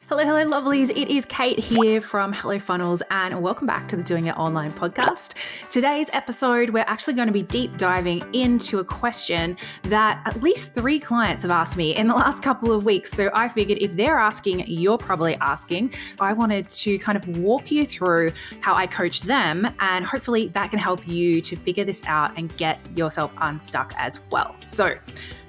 Hello, lovelies. It is Kate here from Hello Funnels, and welcome back to the Doing It Online podcast. Today's episode, we're actually going to be deep diving into a question that at least 3 clients have asked me in the last couple of weeks. So I figured if they're asking, you're probably asking. I wanted to kind of walk you through how I coached them, and hopefully that can help you to figure this out and get yourself unstuck as well. So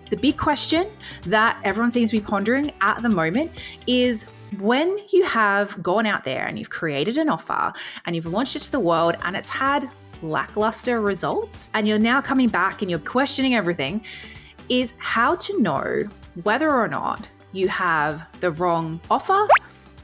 the big question that everyone seems to be pondering at the moment is, when you have gone out there and you've created an offer and you've launched it to the world and it's had lackluster results and you're now coming back and you're questioning everything, is how to know whether or not you have the wrong offer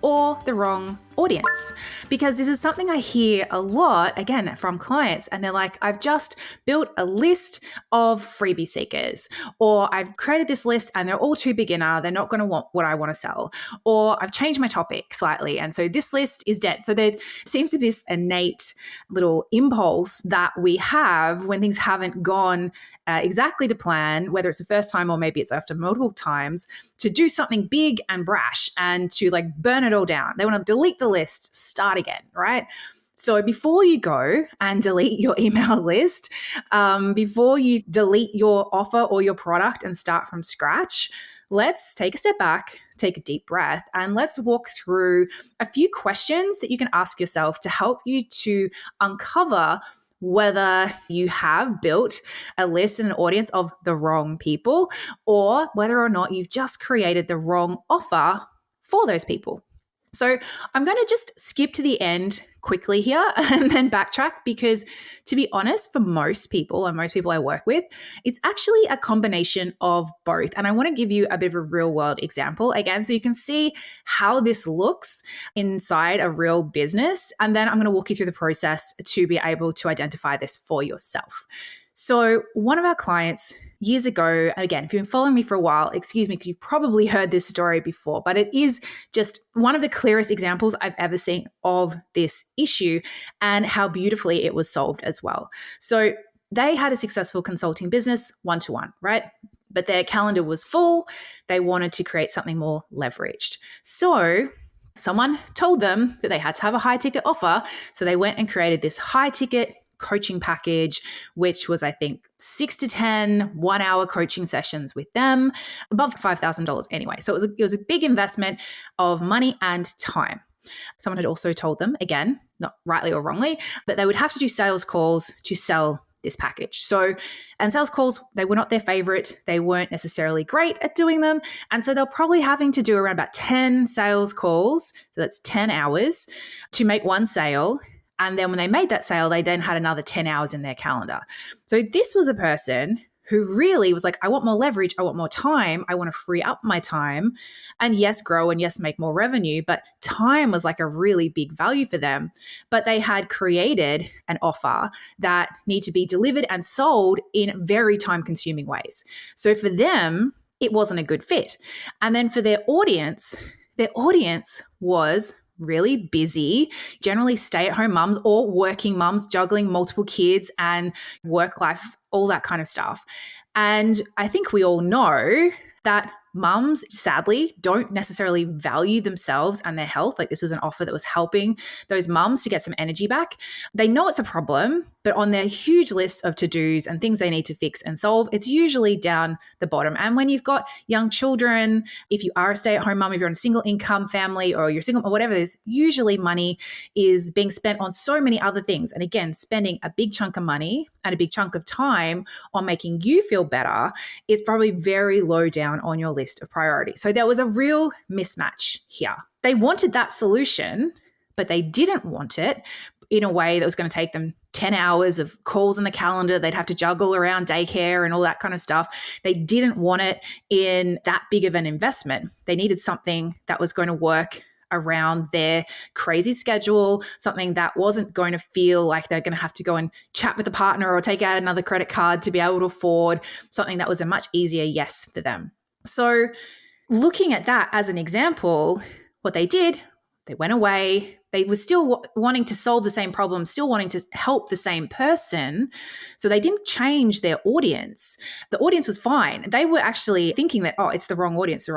or the wrong audience. Because this is something I hear a lot, again, from clients, and they're like, I've just built a list of freebie seekers, or I've created this list and they're all too beginner, they're not going to want what I want to sell, or I've changed my topic slightly and so this list is dead. So there seems to be this innate little impulse that we have when things haven't gone exactly to plan, whether it's the first time or maybe it's after multiple times, to do something big and brash and to like burn it all down. They want to delete the list, start again, right? So before you go and delete your email list, before you delete your offer or your product and start from scratch, let's take a step back, take a deep breath, and let's walk through a few questions that you can ask yourself to help you to uncover whether you have built a list and an audience of the wrong people, or whether or not you've just created the wrong offer for those people. So I'm going to just skip to the end quickly here and then backtrack, because to be honest, for most people and most people I work with, it's actually a combination of both. And I want to give you a bit of a real world example again, so you can see how this looks inside a real business. And then I'm going to walk you through the process to be able to identify this for yourself. So one of our clients years ago, and again, if you've been following me for a while, excuse me, because you've probably heard this story before, but it is just one of the clearest examples I've ever seen of this issue and how beautifully it was solved as well. So they had a successful consulting business, one-to-one, right? But their calendar was full. They wanted to create something more leveraged. So someone told them that they had to have a high ticket offer. So they went and created this high ticket coaching package, which was, I think, 6 to 10 1-hour coaching sessions with them, above $5,000 anyway. So it was a big investment of money and time. Someone had also told them, again, not rightly or wrongly, that they would have to do sales calls to sell this package. And sales calls, they were not their favorite. They weren't necessarily great at doing them. And so they're probably having to do around about 10 sales calls. So that's 10 hours to make one sale. And then when they made that sale, they then had another 10 hours in their calendar. So this was a person who really was like, I want more leverage. I want more time. I want to free up my time and yes, grow and yes, make more revenue. But time was like a really big value for them. But they had created an offer that needed to be delivered and sold in very time consuming ways. So for them, it wasn't a good fit. And then for their audience was really busy, generally stay-at-home mums or working mums, juggling multiple kids and work life, all that kind of stuff. And I think we all know that mums, sadly, don't necessarily value themselves and their health. Like, this was an offer that was helping those mums to get some energy back. They know it's a problem, but on their huge list of to-dos and things they need to fix and solve, it's usually down the bottom. And when you've got young children, if you are a stay-at-home mum, if you're in a single income family or you're single or whatever it is, usually money is being spent on so many other things. And again, spending a big chunk of money and a big chunk of time on making you feel better is probably very low down on your list of priorities. So there was a real mismatch here. They wanted that solution, but they didn't want it in a way that was going to take them 10 hours of calls in the calendar. They'd have to juggle around daycare and all that kind of stuff. They didn't want it in that big of an investment. They needed something that was going to work around their crazy schedule, something that wasn't going to feel like they're going to have to go and chat with the partner or take out another credit card to be able to afford, something that was a much easier yes for them. So looking at that as an example, what they did, they went away. They were still wanting to solve the same problem, still wanting to help the same person. So they didn't change their audience. The audience was fine. They were actually thinking that, oh, it's the wrong audience.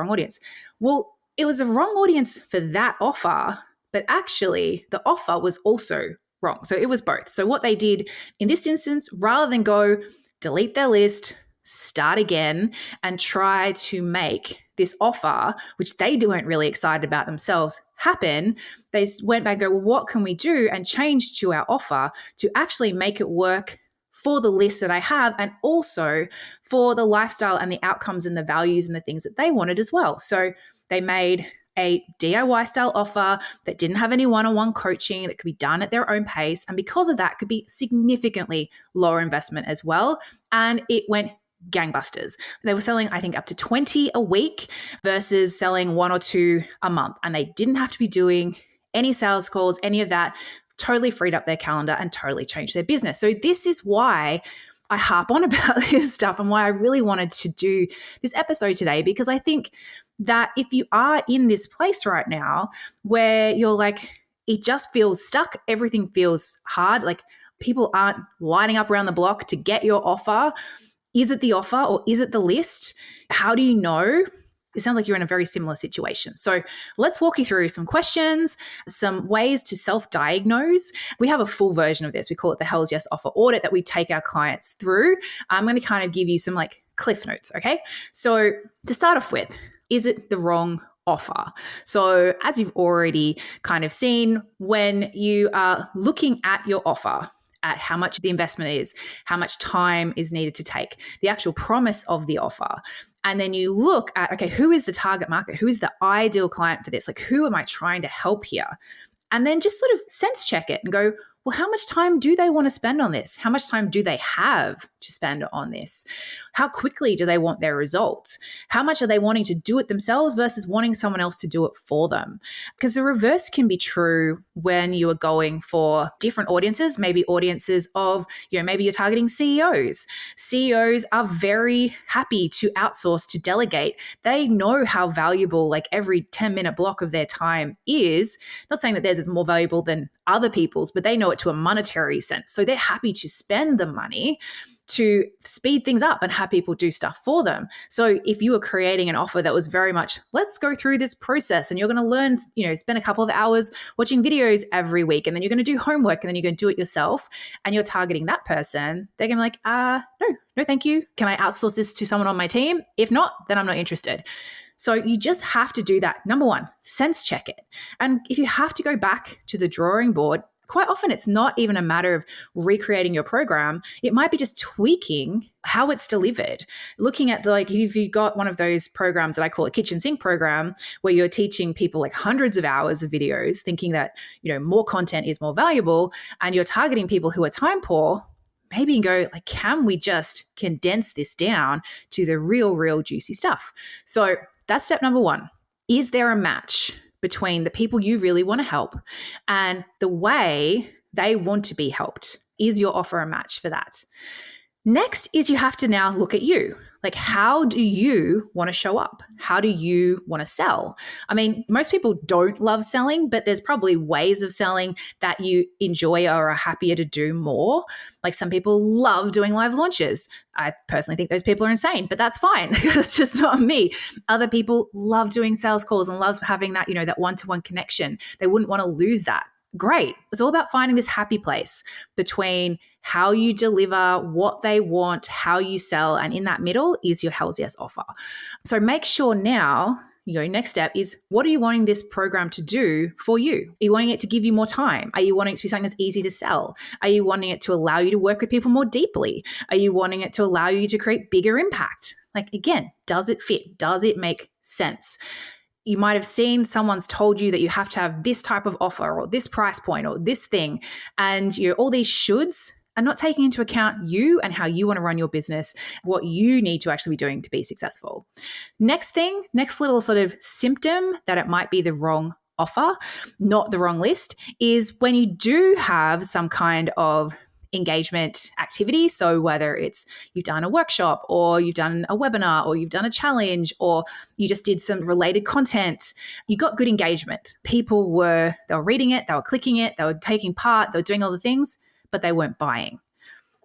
Well, it was the wrong audience for that offer, but actually the offer was also wrong. So it was both. So what they did in this instance, rather than go delete their list, start again, and try to make this offer, which they weren't really excited about themselves, happen, they went back and go, well, what can we do? And change to our offer to actually make it work for the list that I have, and also for the lifestyle and the outcomes and the values and the things that they wanted as well. So they made a DIY style offer that didn't have any one-on-one coaching, that could be done at their own pace. And because of that, could be significantly lower investment as well. And it went gangbusters. They were selling, I think, up to 20 a week versus selling 1 or 2 a month. And they didn't have to be doing any sales calls, any of that. Totally freed up their calendar and totally changed their business. So this is why I harp on about this stuff and why I really wanted to do this episode today, because I think that if you are in this place right now where you're like, it just feels stuck, everything feels hard, like people aren't lining up around the block to get your offer. Is it the offer or is it the list? How do you know? It sounds like you're in a very similar situation. So let's walk you through some questions, some ways to self-diagnose. We have a full version of this. We call it the Hells Yes Offer Audit that we take our clients through. I'm going to kind of give you some like cliff notes, okay? So to start off with, is it the wrong offer? So as you've already kind of seen, when you are looking at your offer, at how much the investment is, how much time is needed to take, the actual promise of the offer. And then you look at, okay, who is the target market? Who is the ideal client for this? Like, who am I trying to help here? And then just sort of sense check it and go, well, how much time do they want to spend on this? How much time do they have to spend on this? How quickly do they want their results? How much are they wanting to do it themselves versus wanting someone else to do it for them? Because the reverse can be true when you are going for different audiences, maybe audiences of, maybe you're targeting CEOs. CEOs are very happy to outsource, to delegate. They know how valuable like every 10-minute block of their time is. Not saying that theirs is more valuable than other people's, but they know it to a monetary sense. So they're happy to spend the money to speed things up and have people do stuff for them. So if you were creating an offer that was very much, let's go through this process and you're going to learn, spend a couple of hours watching videos every week, and then you're going to do homework, and then you're going to do it yourself, and you're targeting that person, they're going to be like, no, thank you. Can I outsource this to someone on my team? If not, then I'm not interested. So you just have to do that. Number one, sense check it. And if you have to go back to the drawing board, quite often it's not even a matter of recreating your program. It might be just tweaking how it's delivered. Looking at if you got one of those programs that I call a kitchen sink program, where you're teaching people like hundreds of hours of videos, thinking that, more content is more valuable, and you're targeting people who are time poor, maybe you can go like, can we just condense this down to the real juicy stuff? So that's step number one. Is there a match between the people you really want to help and the way they want to be helped? Is your offer a match for that? Next is you have to now look at you. Like, how do you want to show up? How do you want to sell? I mean, most people don't love selling, but there's probably ways of selling that you enjoy or are happier to do more. Like, some people love doing live launches. I personally think those people are insane, but that's fine. It's just not me. Other people love doing sales calls and love having that, that one-to-one connection. They wouldn't want to lose that. Great. It's all about finding this happy place between how you deliver, what they want, how you sell, and in that middle is your Hells Yes offer. So make sure now, next step is, what are you wanting this program to do for you? Are you wanting it to give you more time? Are you wanting it to be something that's easy to sell? Are you wanting it to allow you to work with people more deeply? Are you wanting it to allow you to create bigger impact? Like, again, does it fit? Does it make sense? You might have seen someone's told you that you have to have this type of offer or this price point or this thing, and all these shoulds are not taking into account you and how you want to run your business, what you need to actually be doing to be successful. Next little sort of symptom that it might be the wrong offer, not the wrong list, is when you do have some kind of engagement activity. So whether it's you've done a workshop or you've done a webinar or you've done a challenge or you just did some related content, you got good engagement. People they were reading it, they were clicking it, they were taking part, they were doing all the things, but they weren't buying.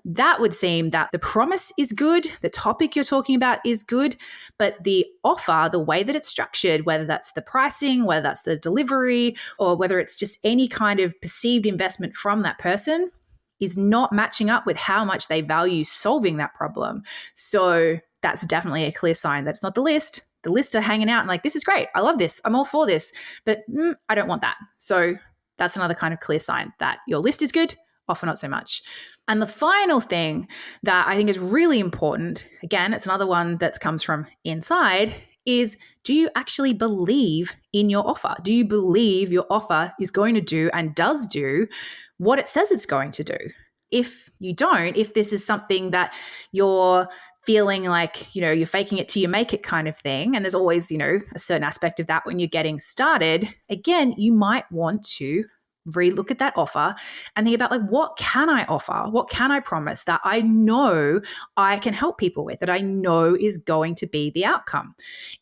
that would seem that the promise is good, the topic you're talking about is good, but the offer, the way that it's structured, whether that's the pricing, whether that's the delivery, or whether it's just any kind of perceived investment from that person, is not matching up with how much they value solving that problem. So that's definitely a clear sign that it's not the list. The list are hanging out and like, this is great. I love this. I'm all for this, but I don't want that. So that's another kind of clear sign that your list is good, offer not so much. And the final thing that I think is really important, again, it's another one that comes from inside, is do you actually believe in your offer? Do you believe your offer is going to do and does do what it says it's going to do? If you don't, if this is something that you're feeling like, you're faking it till you make it kind of thing, and there's always, a certain aspect of that when you're getting started, again, you might want to relook at that offer and think about like, what can I offer? What can I promise that I know I can help people with, that I know is going to be the outcome?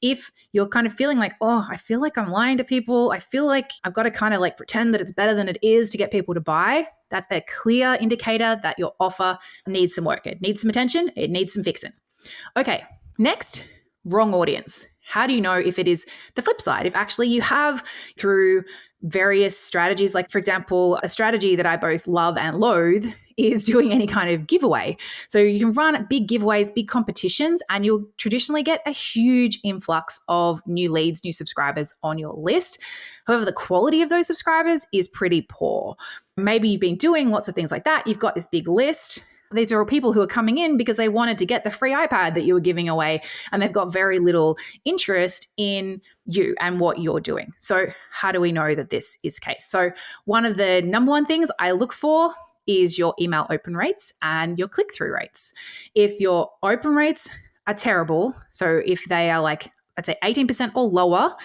If you're kind of feeling like, oh, I feel like I'm lying to people, I feel like I've got to kind of like pretend that it's better than it is to get people to buy, that's a clear indicator that your offer needs some work. It needs some attention. It needs some fixing. Okay, next, wrong audience. How do you know if it is the flip side? If actually you have, through various strategies, like for example, a strategy that I both love and loathe is doing any kind of giveaway. So you can run big giveaways, big competitions, and you'll traditionally get a huge influx of new leads, new subscribers on your list. However, the quality of those subscribers is pretty poor. Maybe you've been doing lots of things like that. You've got this big list. These are all people who are coming in because they wanted to get the free iPad that you were giving away, and they've got very little interest in you and what you're doing. So how do we know that this is the case? So one of the number one things I look for is your email open rates and your click-through rates. If your open rates are terrible, so if they are like, I'd say 18% or lower,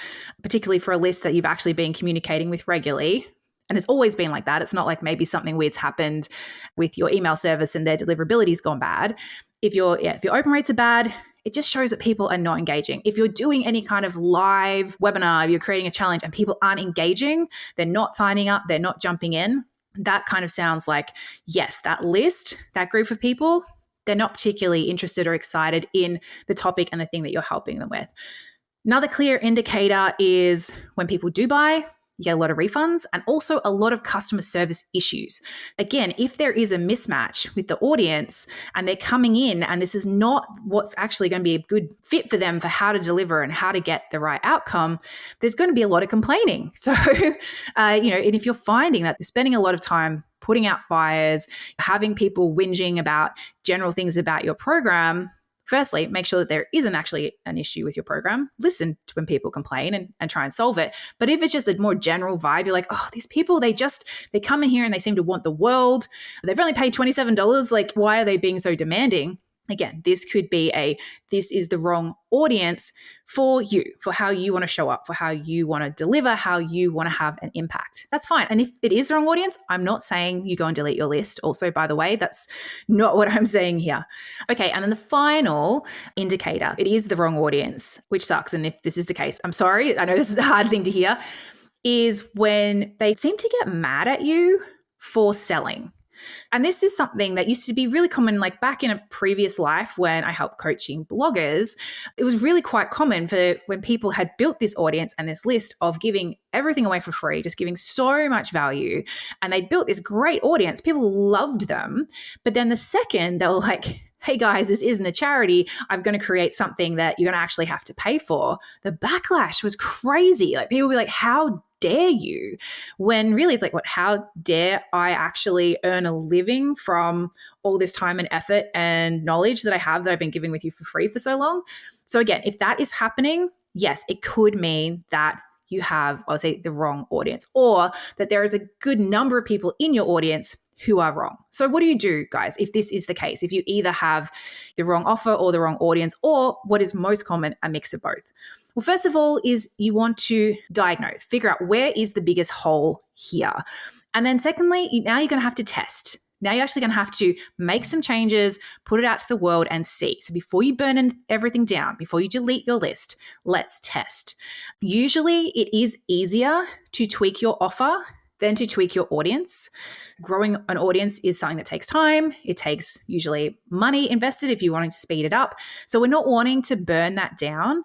particularly for a list that you've actually been communicating with regularly, and it's always been like that. It's not like maybe something weird's happened with your email service and their deliverability's gone bad. If your open rates are bad, it just shows that people are not engaging. If you're doing any kind of live webinar, you're creating a challenge and people aren't engaging, they're not signing up, they're not jumping in, that kind of sounds like, yes, that list, that group of people, they're not particularly interested or excited in the topic and the thing that you're helping them with. Another clear indicator is when people do buy, you get a lot of refunds and also a lot of customer service issues. Again, if there is a mismatch with the audience and they're coming in and this is not what's actually going to be a good fit for them for how to deliver and how to get the right outcome, there's going to be a lot of complaining. So, and if you're finding that they're spending a lot of time putting out fires, having people whinging about general things about your program, firstly, make sure that there isn't actually an issue with your program. Listen to when people complain and try and solve it. But if it's just a more general vibe, you're like, oh, these people, they come in here and they seem to want the world. They've only paid $27. Like, why are they being so demanding? Again, this could be this is the wrong audience for you, for how you want to show up, for how you want to deliver, how you want to have an impact. That's fine. And if it is the wrong audience, I'm not saying you go and delete your list. Also, by the way, that's not what I'm saying here. Okay. And then the final indicator, it is the wrong audience, which sucks. And if this is the case, I'm sorry, I know this is a hard thing to hear, is when they seem to get mad at you for selling. And this is something that used to be really common, like back in a previous life when I helped coaching bloggers. It was really quite common for when people had built this audience and this list of giving everything away for free, just giving so much value. And they built this great audience. People loved them. But then the second they were like, hey guys, this isn't a charity, I'm going to create something that you're going to actually have to pay for, the backlash was crazy. Like people would be like, how dare you? When really it's like, how dare I actually earn a living from all this time and effort and knowledge that I have that I've been giving with you for free for so long? So again, if that is happening, yes, it could mean that you have, I'll say, the wrong audience, or that there is a good number of people in your audience who are wrong. So what do you do, guys, if this is the case? If you either have the wrong offer or the wrong audience, or what is most common, a mix of both? Well, first of all is you want to diagnose, figure out where is the biggest hole here. And then secondly, now you're going to have to test. Now you're actually going to have to make some changes, put it out to the world and see. So before you burn everything down, before you delete your list, let's test. Usually it is easier to tweak your offer then to tweak your audience. Growing an audience is something that takes time. It takes usually money invested if you're wanting to speed it up. So we're not wanting to burn that down.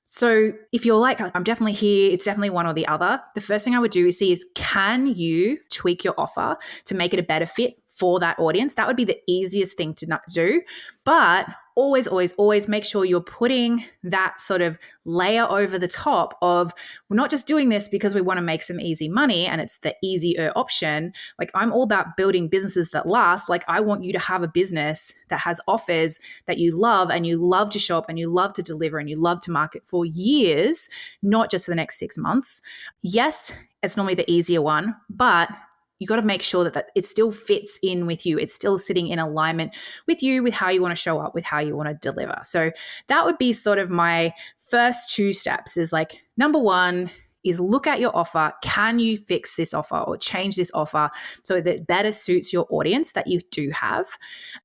So if you're like, I'm definitely here, it's definitely one or the other, the first thing I would do is see is, can you tweak your offer to make it a better fit for that audience? That would be the easiest thing to do. But always, always, always make sure you're putting that sort of layer over the top of, we're not just doing this because we want to make some easy money and it's the easier option. Like, I'm all about building businesses that last. Like, I want you to have a business that has offers that you love and you love to show up and you love to deliver and you love to market for years, not just for the next 6 months. Yes, it's normally the easier one, but you got to make sure that it still fits in with you. It's still sitting in alignment with you, with how you want to show up, with how you want to deliver. So that would be sort of my first 2 steps is like, number 1 is look at your offer. Can you fix this offer or change this offer so that it better suits your audience that you do have?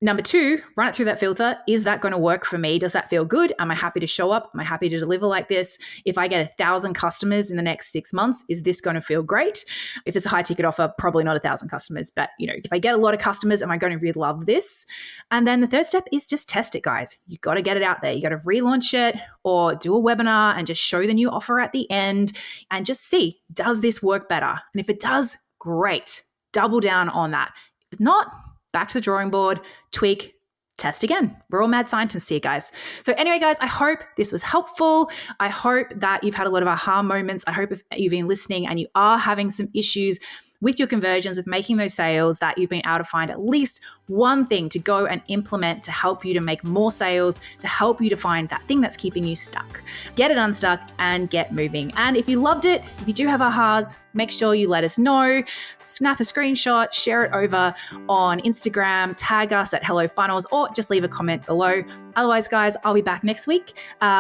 Number 2, run it through that filter. Is that going to work for me? Does that feel good? Am I happy to show up? Am I happy to deliver like this? If I get 1,000 customers in the next 6 months, is this going to feel great? If it's a high ticket offer, probably not 1,000 customers, but if I get a lot of customers, am I going to really love this? And then the third step is just test it, guys. You got to get it out there. You got to relaunch it or do a webinar and just show the new offer at the end and just see, does this work better? And if it does, great. Double down on that. If not, back to the drawing board, tweak, test again. We're all mad scientists here, guys. So anyway, guys, I hope this was helpful. I hope that you've had a lot of aha moments. I hope if you've been listening and you are having some issues with your conversions, with making those sales, that you've been able to find at least one thing to go and implement to help you to make more sales, to help you to find that thing that's keeping you stuck. Get it unstuck and get moving. And if you loved it, if you do have ahas, make sure you let us know, snap a screenshot, share it over on Instagram, tag us at Hello Funnels, or just leave a comment below. Otherwise, guys, I'll be back next week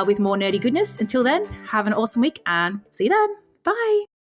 with more nerdy goodness. Until then, have an awesome week and see you then. Bye.